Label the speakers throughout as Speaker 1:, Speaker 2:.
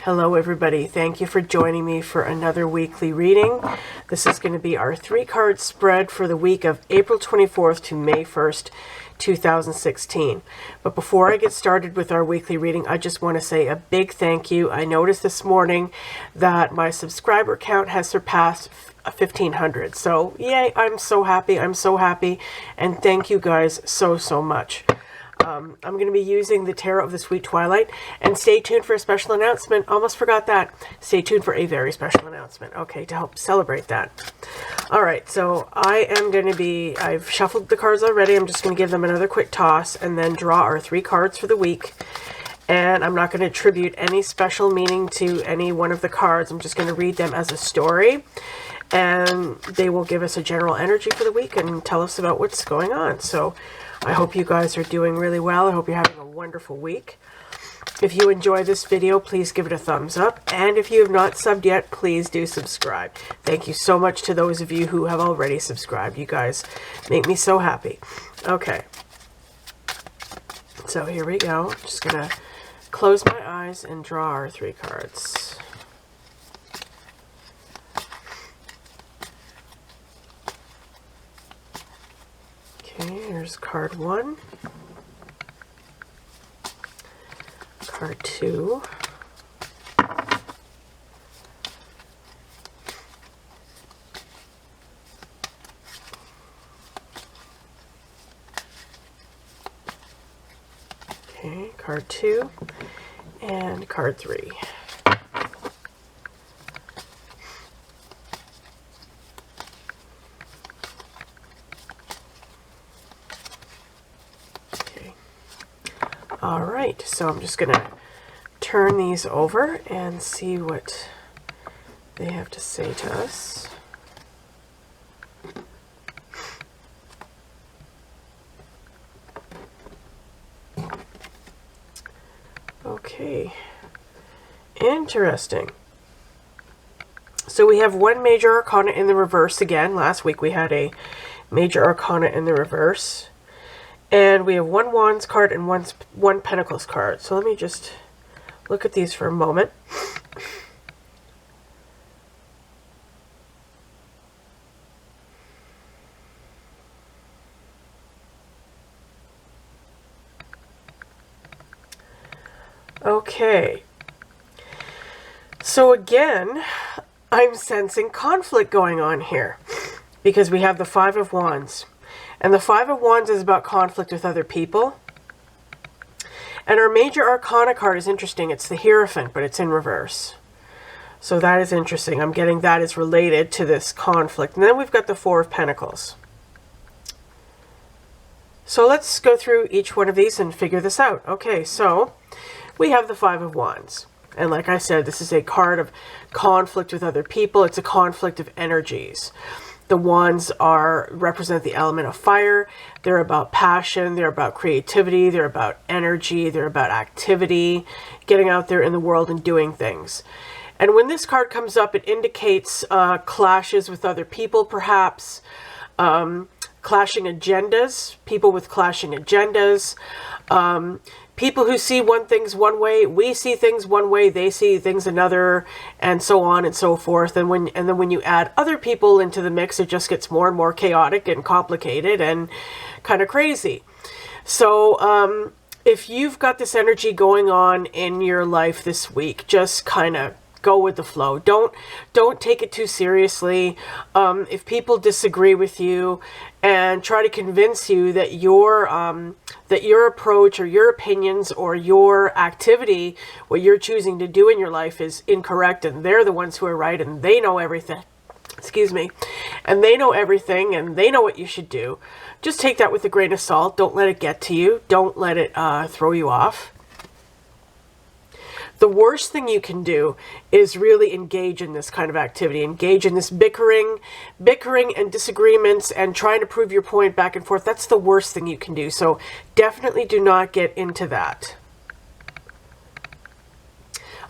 Speaker 1: Hello everybody, thank you for joining me for another weekly reading. This is going to be our 3-card spread for the week of April 24th to May 1st, 2016. But before I get started with our weekly reading, I just want to say a big thank you. I noticed this morning that my subscriber count has surpassed 1,500. So yay, I'm so happy, and thank you guys so much. I'm going to be using the Tarot of the Sweet Twilight, and stay tuned for a special announcement. Almost forgot that. Stay tuned for a very special announcement, okay, to help celebrate that. All right, so I've shuffled the cards already. I'm just going to give them another quick toss and then draw our 3 cards for the week. And I'm not going to attribute any special meaning to any one of the cards. I'm just going to read them as a story, and they will give us a general energy for the week and tell us about what's going on. So I hope you guys are doing really well. I hope you're having a wonderful week. If you enjoy this video, please give it a thumbs up. And if you have not subbed yet, please do subscribe. Thank you so much to those of you who have already subscribed. You guys make me so happy. Okay. So here we go. I'm just going to close my eyes and draw our 3 cards. Okay, here's card 1, card 2, okay, card 2, and card 3. All right, so I'm just going to turn these over and see what they have to say to us. Okay, interesting. So we have one major arcana in the reverse again. Last week we had a major arcana in the reverse. And we have 1 Wands card and 1 Pentacles card. So let me just look at these for a moment. Okay. So again, I'm sensing conflict going on here, because we have the 5 of Wands. And the 5 of Wands is about conflict with other people. And our major arcana card is interesting. It's the Hierophant, but it's in reverse. So that is interesting. I'm getting that is related to this conflict. And then we've got the 4 of Pentacles. So let's go through each one of these and figure this out. Okay, so we have the 5 of Wands. And like I said, this is a card of conflict with other people. It's a conflict of energies. The Wands represent the element of fire. They're about passion. They're about creativity. They're about energy. They're about activity, getting out there in the world and doing things. And when this card comes up, it indicates clashes with other people, perhaps, clashing agendas, people with clashing agendas, people who see things one way, we see things one way, they see things another, and so on and so forth. And then when you add other people into the mix, it just gets more and more chaotic and complicated and kind of crazy. So if you've got this energy going on in your life this week, just kind of go with the flow. Don't take it too seriously. If people disagree with you and try to convince you that your approach or your opinions or your activity, what you're choosing to do in your life, is incorrect, and they're the ones who are right and they know everything. Excuse me. And they know everything and they know what you should do. Just take that with a grain of salt. Don't let it get to you. Don't let it throw you off. The worst thing you can do is really engage in this kind of activity, engage in this bickering and disagreements and trying to prove your point back and forth. That's the worst thing you can do. So definitely do not get into that.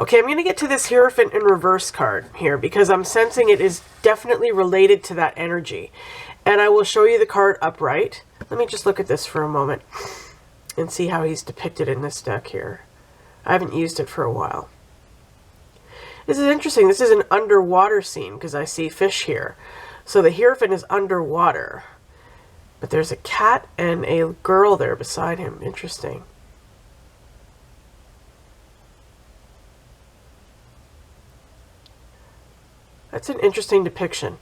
Speaker 1: Okay, I'm going to get to this Hierophant in reverse card here because I'm sensing it is definitely related to that energy. And I will show you the card upright. Let me just look at this for a moment and see how he's depicted in this deck here. I haven't used it for a while. This is interesting. This is an underwater scene because I see fish here. So the Hierophant is underwater. But there's a cat and a girl there beside him. Interesting. That's an interesting depiction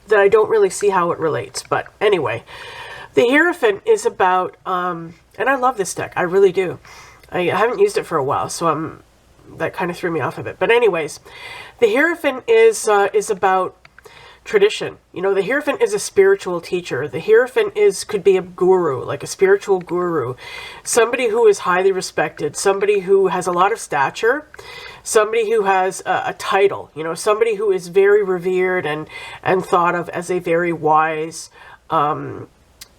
Speaker 1: that I don't really see how it relates. But anyway, the Hierophant is about, and I love this deck. I really do. I haven't used it for a while, so that kind of threw me off of it. But anyways, the Hierophant is about tradition. You know, the Hierophant is a spiritual teacher. The Hierophant could be a guru, like a spiritual guru, somebody who is highly respected, somebody who has a lot of stature, somebody who has a title, you know, somebody who is very revered and thought of as a very wise,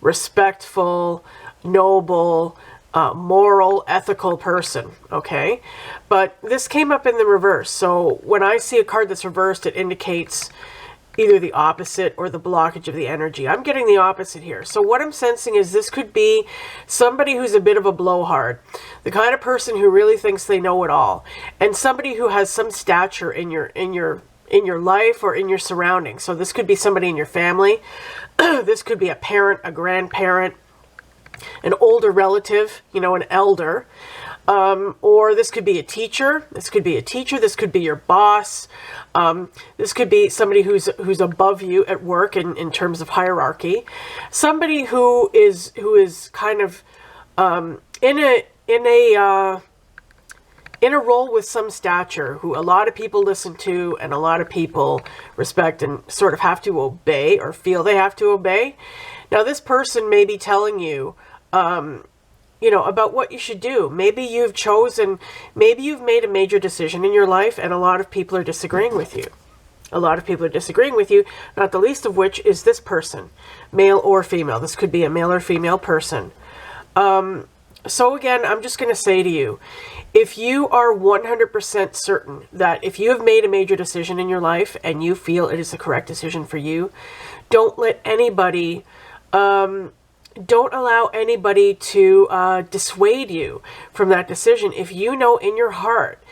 Speaker 1: respectful, noble, moral, ethical person, okay? But this came up in the reverse. So when I see a card that's reversed, it indicates either the opposite or the blockage of the energy. I'm getting the opposite here. So what I'm sensing is this could be somebody who's a bit of a blowhard, the kind of person who really thinks they know it all, and somebody who has some stature in your life or in your surroundings. So this could be somebody in your family. This could be a parent, a grandparent, an older relative, you know, an elder. Or this could be a teacher. This could be a teacher. This could be your boss. This could be somebody who's above you at work in terms of hierarchy. Somebody who is kind of in a role with some stature, who a lot of people listen to and a lot of people respect and sort of have to obey or feel they have to obey. Now, this person may be telling you, you know, about what you should do. Maybe you've made a major decision in your life and a lot of people are disagreeing with you. A lot of people are disagreeing with you, not the least of which is this person, male or female. This could be a male or female person. So again, I'm just going to say to you, if you are 100% certain that if you have made a major decision in your life and you feel it is the correct decision for you, don't let anybody, don't allow anybody to dissuade you from that decision. If you know in your heart,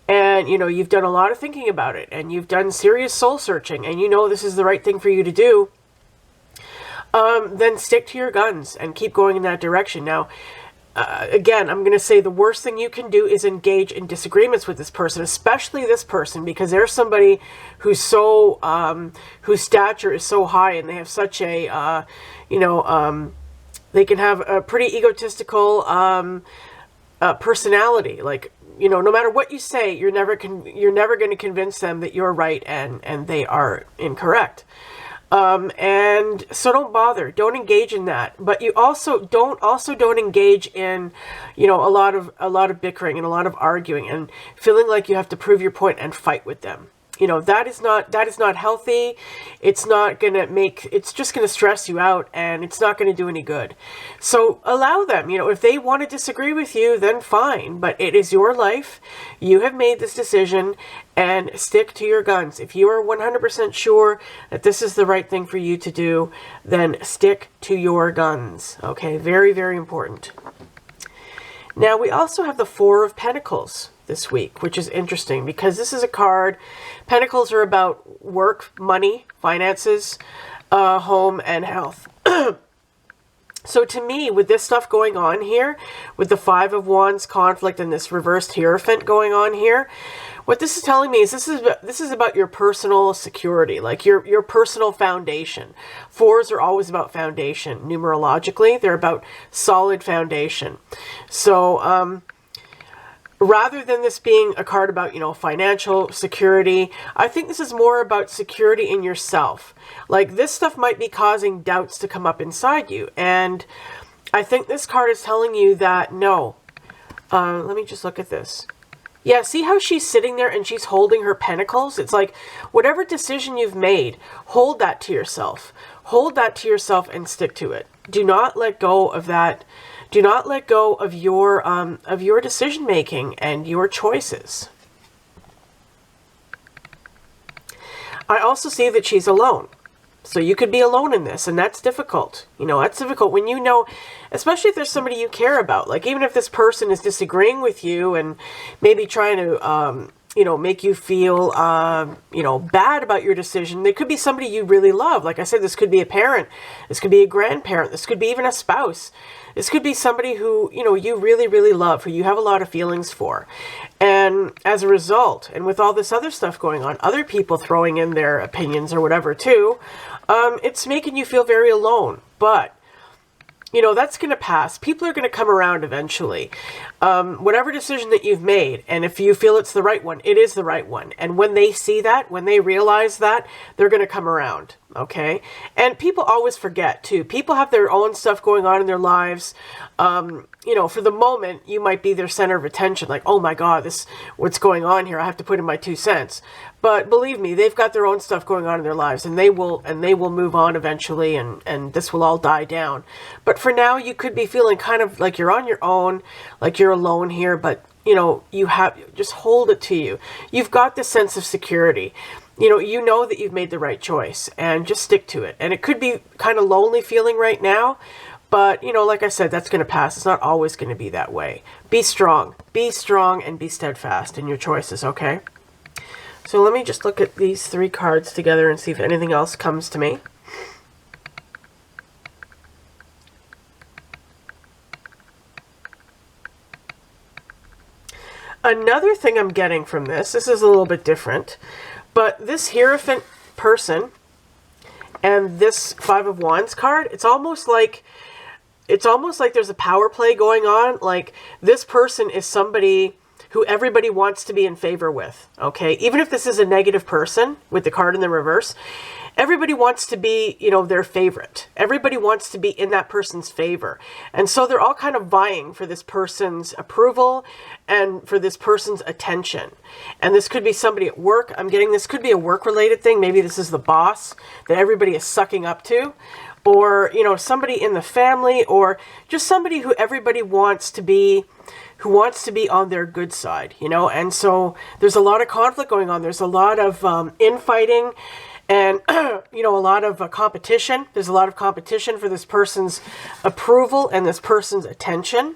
Speaker 1: and you know you've done a lot of thinking about it, and you've done serious soul searching, and you know this is the right thing for you to do, then stick to your guns and keep going in that direction. Now, again, I'm going to say the worst thing you can do is engage in disagreements with this person, especially this person, because they're somebody who's so, whose stature is so high, and they have such a, you know, they can have a pretty egotistical personality. Like, you know, no matter what you say, you're never going to convince them that you're right and they are incorrect. And so don't bother, don't engage in that. But you also don't engage in, you know, a lot of bickering and a lot of arguing and feeling like you have to prove your point and fight with them. You know, that is not healthy. It's not going to it's just going to stress you out, and it's not going to do any good. So allow them, you know, if they want to disagree with you, then fine, but it is your life. You have made this decision, and stick to your guns. If you are 100% sure that this is the right thing for you to do, then stick to your guns. Okay, very, very important. Now, we also have the Four of Pentacles this week, which is interesting because this is a card. Pentacles are about work, money, finances, home, and health. So to me, with this stuff going on here, with the Five of Wands conflict and this reversed Hierophant going on here, what this is telling me is this is about your personal security, like your personal foundation. Fours are always about foundation. Numerologically, they're about solid foundation. So, rather than this being a card about, you know, financial security, I think this is more about security in yourself. Like, this stuff might be causing doubts to come up inside you. And I think this card is telling you that, no. Let me just look at this. Yeah, see how she's sitting there and she's holding her pentacles? It's like, whatever decision you've made, hold that to yourself. Hold that to yourself and stick to it. Do not let go of that. Do not let go of your decision making and your choices. I also see that she's alone. So you could be alone in this, and that's difficult. You know, that's difficult when you know, especially if there's somebody you care about. Like, even if this person is disagreeing with you and maybe trying to, you know, make you feel, you know, bad about your decision. There could be somebody you really love. Like I said, this could be a parent. This could be a grandparent. This could be even a spouse. This could be somebody who, you know, you really, really love, who you have a lot of feelings for. And as a result, and with all this other stuff going on, other people throwing in their opinions or whatever too, it's making you feel very alone. But you know, that's going to pass. People are going to come around eventually. Whatever decision that you've made, and if you feel it's the right one, it is the right one. And when they see that, when they realize that, they're going to come around, okay? And people always forget, too. People have their own stuff going on in their lives. You know, for the moment, you might be their center of attention. Like, oh my God, what's going on here? I have to put in my 2 cents. But believe me, they've got their own stuff going on in their lives, and they will move on eventually, and this will all die down. But for now, you could be feeling kind of like you're on your own, like you're alone here, but you know, just hold it to you. You've got this sense of security. You know that you've made the right choice, and just stick to it. And it could be kind of lonely feeling right now, but, you know, like I said, that's going to pass. It's not always going to be that way. Be strong. Be strong and be steadfast in your choices, okay? So let me just look at these 3 cards together and see if anything else comes to me. Another thing I'm getting from this is a little bit different, but this Hierophant person and this 5 of Wands card, it's almost like there's a power play going on. Like, this person is somebody who everybody wants to be in favor with, okay? Even if this is a negative person with the card in the reverse, everybody wants to be, you know, their favorite. Everybody wants to be in that person's favor. And so they're all kind of vying for this person's approval and for this person's attention. And this could be somebody at work. I'm getting this could be a work-related thing. Maybe this is the boss that everybody is sucking up to. Or, you know, somebody in the family, or just somebody who everybody wants to be, who wants to be on their good side, you know. And so there's a lot of conflict going on. There's a lot of infighting and, you know, a lot of competition. There's a lot of competition for this person's approval and this person's attention.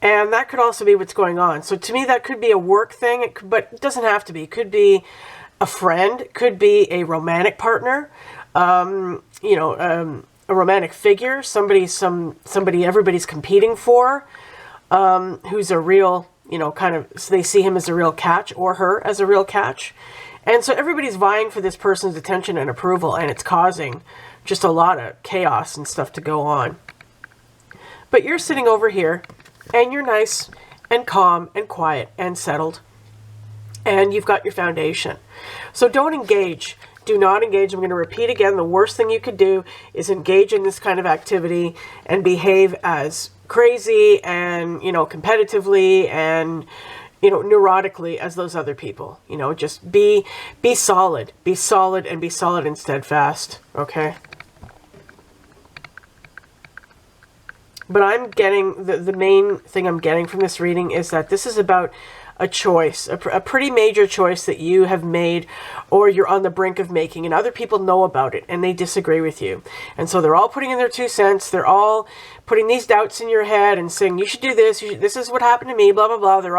Speaker 1: And that could also be what's going on. So to me, that could be a work thing, but it doesn't have to be. It could be a friend. It could be a romantic partner. You know, a romantic figure, somebody everybody's competing for, who's a real, you know, kind of, so they see him as a real catch or her as a real catch. And so everybody's vying for this person's attention and approval, and it's causing just a lot of chaos and stuff to go on. But you're sitting over here, and you're nice and calm and quiet and settled, and you've got your foundation. So don't engage. Do not engage. I'm going to repeat again, the worst thing you could do is engage in this kind of activity and behave as crazy and, you know, competitively and, you know, neurotically as those other people. You know, just be solid. Be solid and be solid and steadfast, okay? But I'm getting, the main thing I'm getting from this reading is that this is about a choice, a pretty major choice that you have made or you're on the brink of making, and other people know about it and they disagree with you. And so they're all putting in their 2 cents. They're all putting these doubts in your head and saying, you should do this. This is what happened to me, blah, blah, blah. They're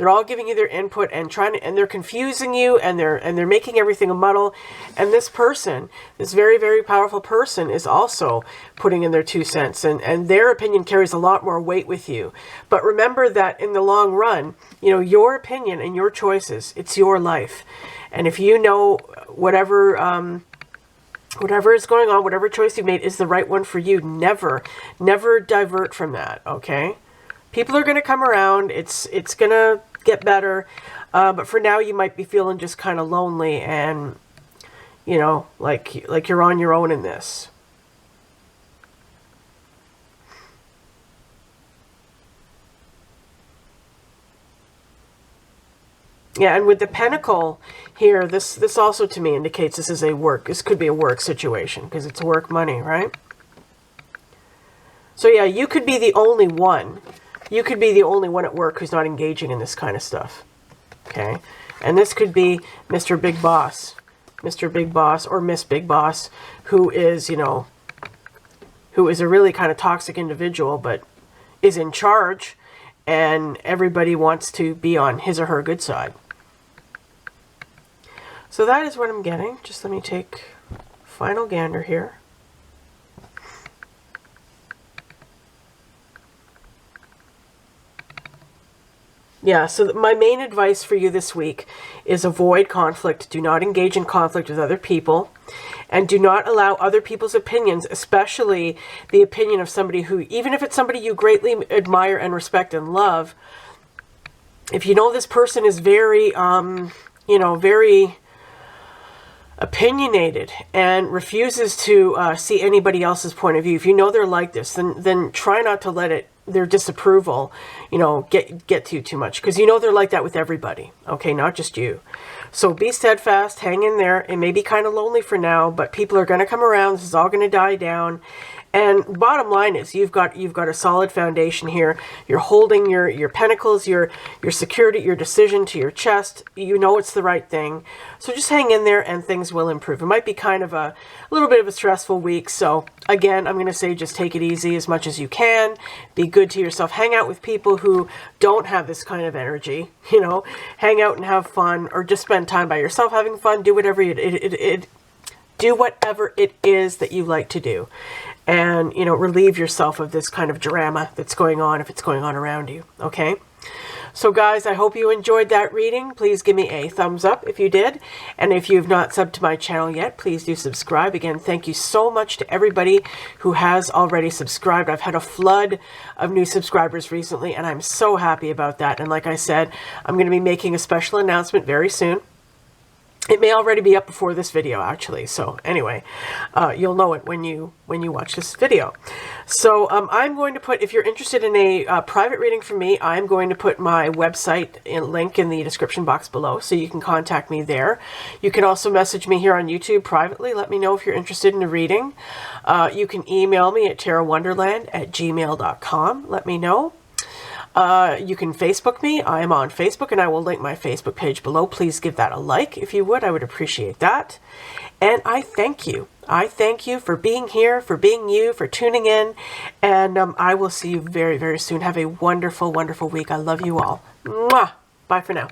Speaker 1: all giving you their input and and they're confusing you, and they're making everything a muddle. And this person, this very, very powerful person, is also putting in their 2 cents, and their opinion carries a lot more weight with you. But remember that in the long run, you know, your opinion and your choices, it's your life. And if you know whatever is going on, whatever choice you've made is the right one for you, never divert from that, okay? People are going to come around. It's going to get better. But for now, you might be feeling just kind of lonely and, you know, like you're on your own in this. Yeah, and with the Pentacle here, this also to me indicates this could be a work situation, because it's work money, right? So yeah, you could be the only one. You could be the only one at work who's not engaging in this kind of stuff, okay? And this could be Mr. Big Boss, or Miss Big Boss, who is, you know, who is a really kind of toxic individual, but is in charge, and everybody wants to be on his or her good side. So that is what I'm getting. Just let me take final gander here. Yeah, so my main advice for you this week is avoid conflict. Do not engage in conflict with other people. And do not allow other people's opinions, especially the opinion of somebody who, even if it's somebody you greatly admire and respect and love, if you know this person is very, you know, very opinionated and refuses to see anybody else's point of view, if you know they're like this, then try not to let it, their disapproval, you know, get to you too much, because you know they're like that with everybody, okay, not just you. So be steadfast, hang in there. It may be kind of lonely for now, but people are going to come around. This is all going to die down. And bottom line is you've got a solid foundation here. You're holding your pentacles, your security, your decision to your chest. You know it's the right thing. So just hang in there and things will improve. It might be kind of a little bit of a stressful week. So again, I'm going to say just take it easy as much as you can. Be good to yourself. Hang out with people who don't have this kind of energy. You know, hang out and have fun, or just spend time by yourself having fun. Do whatever do whatever it is that you like to do. And, you know, relieve yourself of this kind of drama that's going on, if it's going on around you, okay? So, guys, I hope you enjoyed that reading. Please give me a thumbs up if you did. And if you've not subbed to my channel yet, please do subscribe. Again, thank you so much to everybody who has already subscribed. I've had a flood of new subscribers recently, and I'm so happy about that. And like I said, I'm going to be making a special announcement very soon. It may already be up before this video, actually. So anyway, you'll know it when you watch this video. So I'm going to put, if you're interested in a private reading from me, I'm going to put my website link in the description box below, so you can contact me there. You can also message me here on YouTube privately. Let me know if you're interested in a reading. You can email me at tarowonderland@gmail.com. Let me know. You can Facebook me. I am on Facebook, and I will link my Facebook page below. Please give that a like if you would. I would appreciate that. And I thank you. I thank you for being here, for being you, for tuning in. And I will see you very, very soon. Have a wonderful, wonderful week. I love you all. Mwah! Bye for now.